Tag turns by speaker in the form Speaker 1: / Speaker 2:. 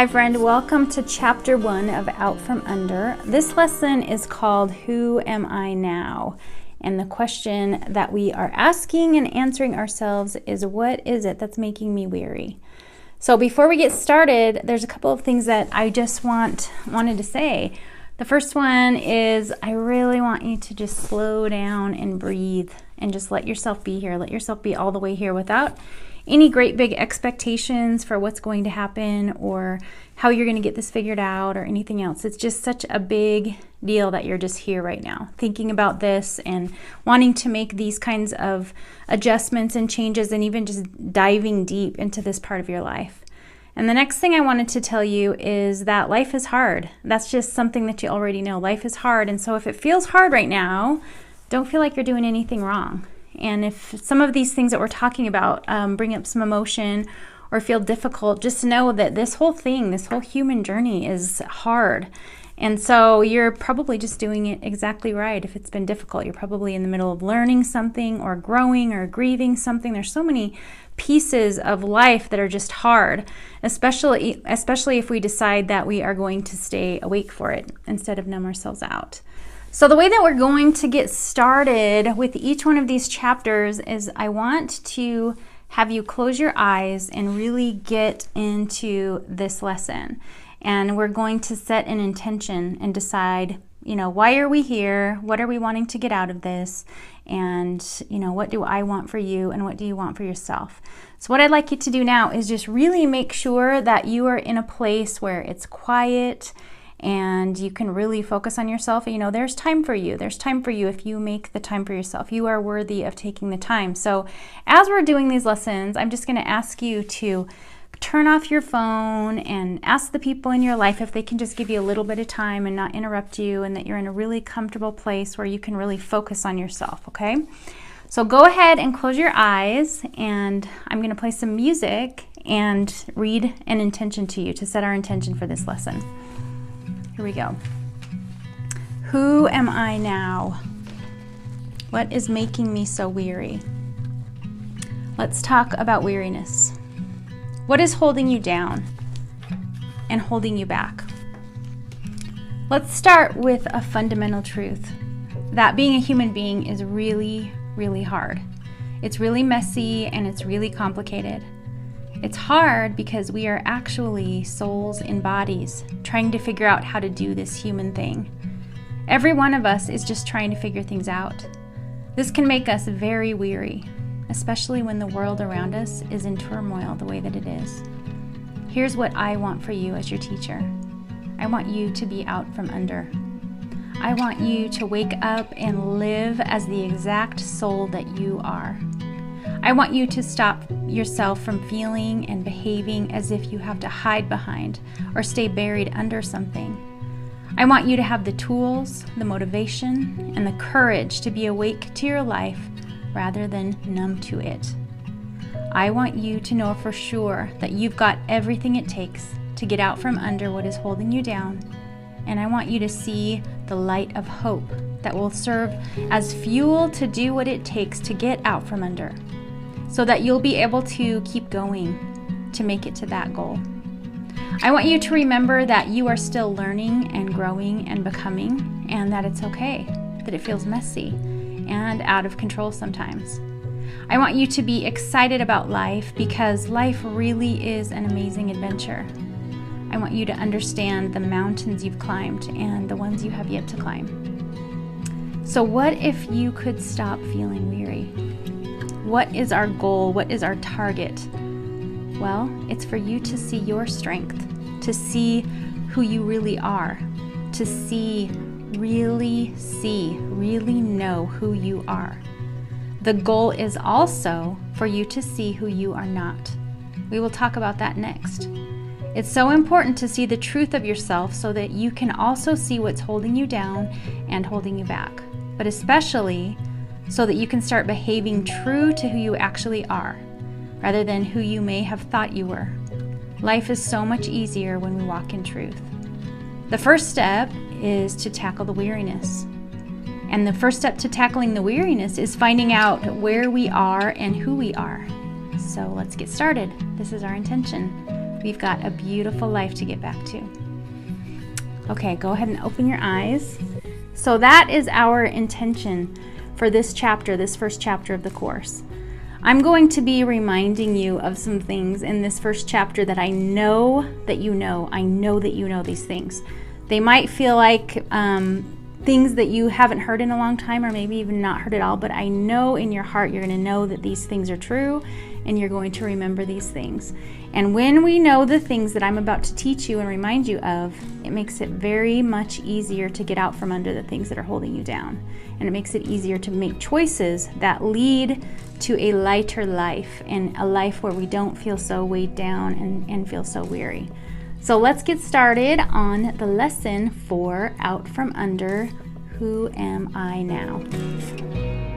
Speaker 1: Hi friend, welcome to chapter 1 of Out From Under. This lesson is called Who Am I Now? And the question that we are asking and answering ourselves is, what is it that's making me weary? So before we get started, there's a couple of things that I just wanted to say. The first one is I really want you to just slow down and breathe and just let yourself be here. Let yourself be all the way here without any great big expectations for what's going to happen or how you're going to get this figured out or anything else. It's just such a big deal that you're just here right now, thinking about this and wanting to make these kinds of adjustments and changes and even just diving deep into this part of your life. And the next thing I wanted to tell you is that life is hard. That's just something that you already know. Life is hard. And so if it feels hard right now, don't feel like you're doing anything wrong. And if some of these things that we're talking about bring up some emotion or feel difficult, just know that this whole human journey is hard. And so you're probably just doing it exactly right. If it's been difficult, you're probably in the middle of learning something or growing or grieving something. There's so many pieces of life that are just hard, especially if we decide that we are going to stay awake for it instead of numb ourselves out. So the way that we're going to get started with each one of these chapters is I want to have you close your eyes and really get into this lesson. And we're going to set an intention and decide, why are we here? What are we wanting to get out of this? And, what do I want for you and what do you want for yourself? So what I'd like you to do now is just really make sure that you are in a place where it's quiet and you can really focus on yourself. There's time for you. There's time for you if you make the time for yourself. You are worthy of taking the time. So as we're doing these lessons, I'm just going to ask you to turn off your phone and ask the people in your life if they can just give you a little bit of time and not interrupt you, and that you're in a really comfortable place where you can really focus on yourself, okay? So go ahead and close your eyes, and I'm going to play some music and read an intention to you to set our intention for this lesson. Here we go. Who am I now? What is making me so weary? Let's talk about weariness. What is holding you down and holding you back? Let's start with a fundamental truth, that being a human being is really, really hard. It's really messy and it's really complicated. It's hard because we are actually souls in bodies trying to figure out how to do this human thing. Every one of us is just trying to figure things out. This can make us very weary, especially when the world around us is in turmoil the way that it is. Here's what I want for you as your teacher. I want you to be out from under. I want you to wake up and live as the exact soul that you are. I want you to stop yourself from feeling and behaving as if you have to hide behind or stay buried under something. I want you to have the tools, the motivation, and the courage to be awake to your life rather than numb to it. I want you to know for sure that you've got everything it takes to get out from under what is holding you down. And I want you to see the light of hope that will serve as fuel to do what it takes to get out from under, so that you'll be able to keep going to make it to that goal. I want you to remember that you are still learning and growing and becoming, and that it's okay, that it feels messy and out of control sometimes. I want you to be excited about life because life really is an amazing adventure. I want you to understand the mountains you've climbed and the ones you have yet to climb. So what if you could stop feeling weary? What is our goal? What is our target? Well, it's for you to see your strength, to see who you really are, to really know who you are. The goal is also for you to see who you are not. We will talk about that next. It's so important to see the truth of yourself so that you can also see what's holding you down and holding you back, but especially so that you can start behaving true to who you actually are, rather than who you may have thought you were. Life is so much easier when we walk in truth. The first step is to tackle the weariness. And the first step to tackling the weariness is finding out where we are and who we are. So let's get started. This is our intention. We've got a beautiful life to get back to. Okay, go ahead and open your eyes. So that is our intention for this chapter, this first chapter of the course. I'm going to be reminding you of some things in this first chapter that I know that you know. I know that you know these things. They might feel like things that you haven't heard in a long time, or maybe even not heard at all, but I know in your heart you're going to know that these things are true, and you're going to remember these things. And when we know the things that I'm about to teach you and remind you of, it makes it very much easier to get out from under the things that are holding you down. And it makes it easier to make choices that lead to a lighter life, and a life where we don't feel so weighed down and feel so weary. So let's get started on the lesson for Out From Under, Who Am I Now?